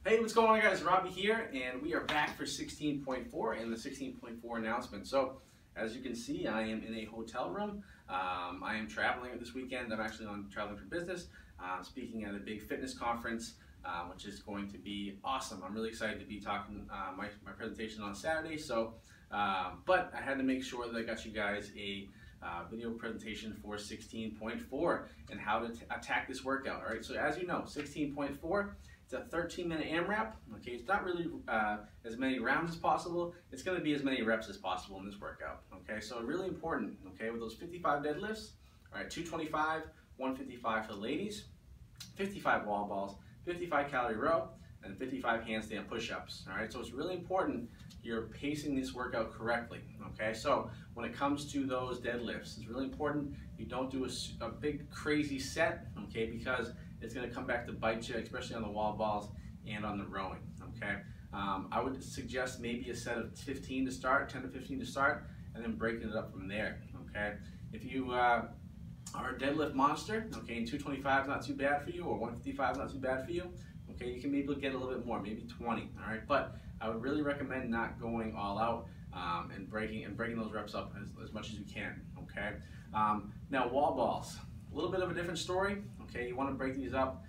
Hey, what's going on, guys? Robby here, and we are back for 16.4 and the 16.4 announcement. So, as you can see, I am in a hotel room. I am traveling this weekend. I'm actually traveling for business, speaking at a big fitness conference, which is going to be awesome. I'm really excited to be talking my presentation on Saturday. So, but I had to make sure that I got you guys a video presentation for 16.4 and how to attack this workout. All right. So, as you know, 16.4. It's a 13-minute AMRAP. Okay, it's not really as many rounds as possible. It's going to be as many reps as possible in this workout. Okay, so really important. Okay, with those 55 deadlifts. All right, 225, 155 for the ladies, 55 wall balls, 55 calorie row, and 55 handstand push-ups. All right, so it's really important you're pacing this workout correctly. Okay, so when it comes to those deadlifts, it's really important you don't do a big crazy set. Okay, because it's going to come back to bite you, especially on the wall balls and on the rowing. Okay, I would suggest maybe a set of 15 to start, 10 to 15 to start, and then breaking it up from there. Okay, if you are a deadlift monster, okay, and 225 is not too bad for you, or 155 is not too bad for you. Okay, you can maybe get a little bit more, maybe 20. All right, but I would really recommend not going all out and breaking those reps up as much as you can. Okay, now wall balls, a little bit of a different story. Okay, you want to break these up.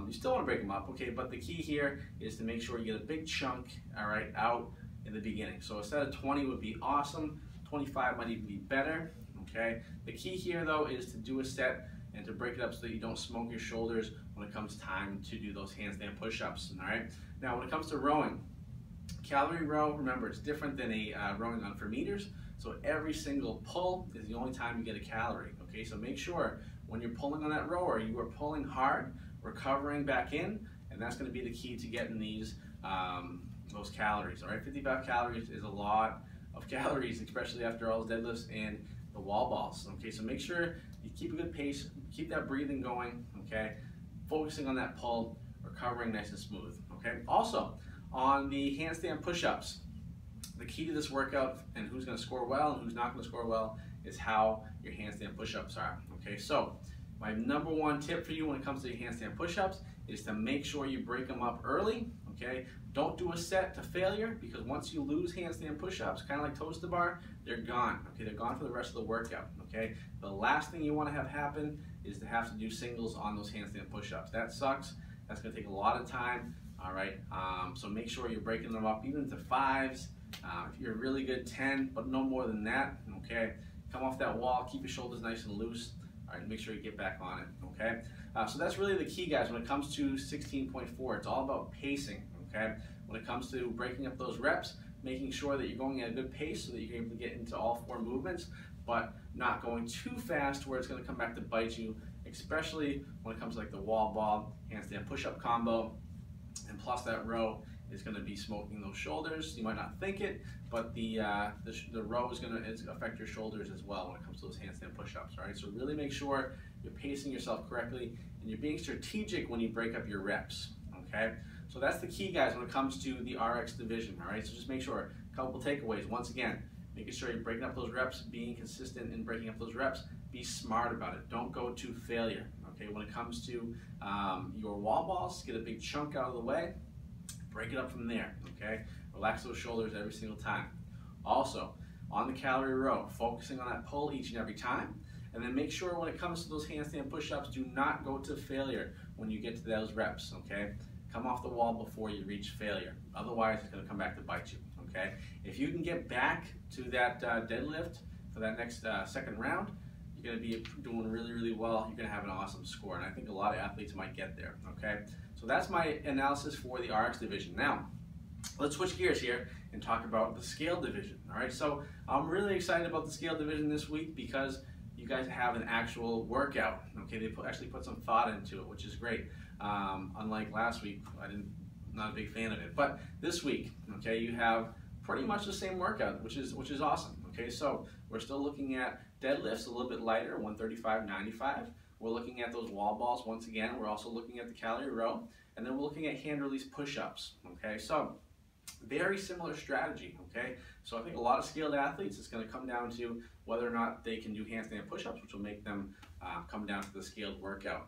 You still want to break them up, okay, but the key here is to make sure you get a big chunk, all right, out in the beginning. So a set of 20 would be awesome. 25 might even be better, okay? The key here, though, is to do a set and to break it up so that you don't smoke your shoulders when it comes time to do those handstand push-ups, all right? Now, when it comes to rowing, calorie row, remember, it's different than a rowing on 4 meters. So every single pull is the only time you get a calorie, okay? So make sure when you're pulling on that rower, you are pulling hard, recovering back in, and that's going to be the key to getting these those calories. All right, 55 calories is a lot of calories, especially after all those deadlifts and the wall balls. Okay, so make sure you keep a good pace, keep that breathing going. Okay, focusing on that pull, recovering nice and smooth. Okay, also on the handstand push-ups, the key to this workout and who's going to score well and who's not going to score well is how your handstand push-ups are. Okay, so my number one tip for you when it comes to your handstand push-ups is to make sure you break them up early. Okay, don't do a set to failure, because once you lose handstand push-ups, kind of like toes to bar, they're gone. Okay, they're gone for the rest of the workout. Okay, the last thing you want to have happen is to have to do singles on those handstand push-ups. That sucks. That's going to take a lot of time. All right, so make sure you're breaking them up even to 5s. If you're really good, 10, but no more than that. Okay, come off that wall, keep your shoulders nice and loose. All right, make sure you get back on it. Okay, so that's really the key, guys. When it comes to 16.4, it's all about pacing. Okay, when it comes to breaking up those reps, making sure that you're going at a good pace so that you're able to get into all 4 movements, but not going too fast where it's going to come back to bite you, especially when it comes to like the wall ball, handstand push-up combo, and plus that row is going to be smoking those shoulders. You might not think it, but the row is going to affect your shoulders as well when it comes to those handstand push-ups. All right, so really make sure you're pacing yourself correctly and you're being strategic when you break up your reps. Okay, so that's the key, guys, when it comes to the RX division. All right, so just make sure, a couple takeaways. Once again, making sure you're breaking up those reps, being consistent in breaking up those reps. Be smart about it. Don't go to failure. Okay, when it comes to your wall balls, get a big chunk out of the way. Break it up from there, okay? Relax those shoulders every single time. Also, on the calorie row, focusing on that pull each and every time. And then make sure when it comes to those handstand push-ups, do not go to failure when you get to those reps, okay? Come off the wall before you reach failure. Otherwise, it's going to come back to bite you, okay? If you can get back to that deadlift for that next second round, you're going to be doing really, really well. You're going to have an awesome score, and I think a lot of athletes might get there, okay? So that's my analysis for the RX division. Now, let's switch gears here and talk about the scale division, all right? So I'm really excited about the scale division this week because you guys have an actual workout, okay? They actually put some thought into it, which is great. Unlike last week, not a big fan of it. But this week, okay, you have pretty much the same workout, which is awesome, okay? So we're still looking at deadlifts a little bit lighter, 135, 95. We're looking at those wall balls once again. We're also looking at the calorie row, and then we're looking at hand release push-ups. Okay, so Very similar strategy, okay? So I think a lot of scaled athletes, it's going to come down to whether or not they can do handstand push-ups, which will make them come down to the scaled workout.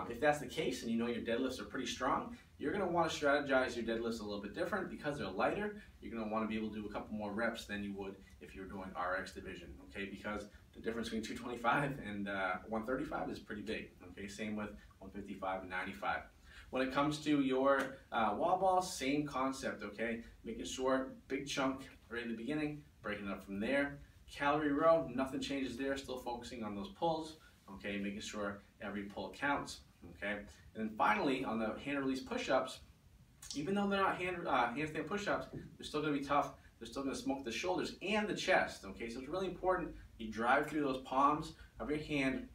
If that's the case and you know your deadlifts are pretty strong, you're going to want to strategize your deadlifts a little bit different because they're lighter. You're going to want to be able to do a couple more reps than you would if you were doing RX division, okay? Because the difference between 225 and 135 is pretty big, okay? Same with 155 and 95. When it comes to your wall balls, same concept, okay? Making sure big chunk right in the beginning, breaking it up from there. Calorie row, nothing changes there, still focusing on those pulls, okay? Making sure every pull counts, okay? And then finally, on the hand release push-ups, even though they're not handstand push-ups, they're still gonna be tough. They're still gonna smoke the shoulders and the chest, okay? So it's really important you drive through those palms of your hand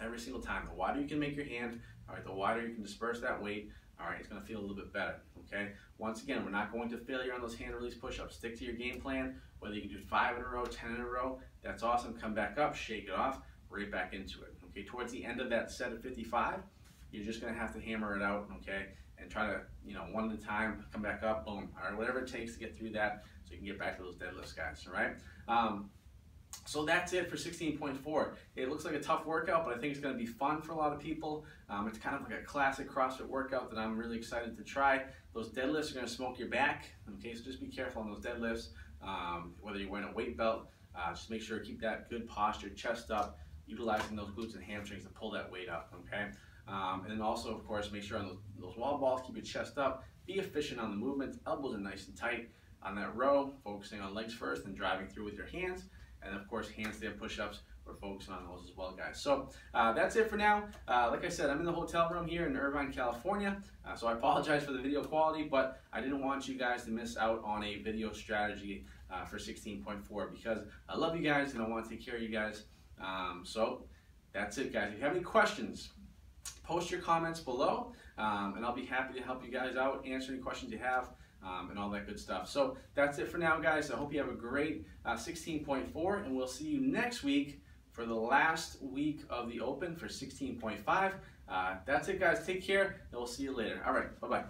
every single time. The wider you can make your hand, all right, the wider you can disperse that weight, all right, it's gonna feel a little bit better, okay? Once again, we're not going to failure on those hand release push-ups. Stick to your game plan, whether you can do 5 in a row, 10 in a row, that's awesome. Come back up, shake it off, right back into it, okay? Towards the end of that set of 55, you're just gonna have to hammer it out, okay? And try to, you know, one at a time, come back up, boom, all right, whatever it takes to get through that so you can get back to those deadlifts, guys, all right? So that's it for 16.4. It looks like a tough workout, but I think it's going to be fun for a lot of people. It's kind of like a classic CrossFit workout that I'm really excited to try. Those deadlifts are going to smoke your back, okay? So just be careful on those deadlifts. Whether you're wearing a weight belt, just make sure to keep that good posture, chest up, utilizing those glutes and hamstrings to pull that weight up, okay? And then also, of course, make sure on those wall balls, keep your chest up, be efficient on the movements, elbows are nice and tight on that row, focusing on legs first and driving through with your hands. And of course, handstand push-ups, we're focusing on those as well, guys. So that's it for now. Like I said, I'm in the hotel room here in Irvine, California. So I apologize for the video quality, but I didn't want you guys to miss out on a video strategy for 16.4 because I love you guys and I want to take care of you guys. So that's it, guys. If you have any questions, post your comments below and I'll be happy to help you guys out, answer any questions you have. And all that good stuff. So that's it for now, guys. I hope you have a great 16.4, and we'll see you next week for the last week of the Open for 16.5. That's it, guys. Take care, and we'll see you later. All right, bye-bye.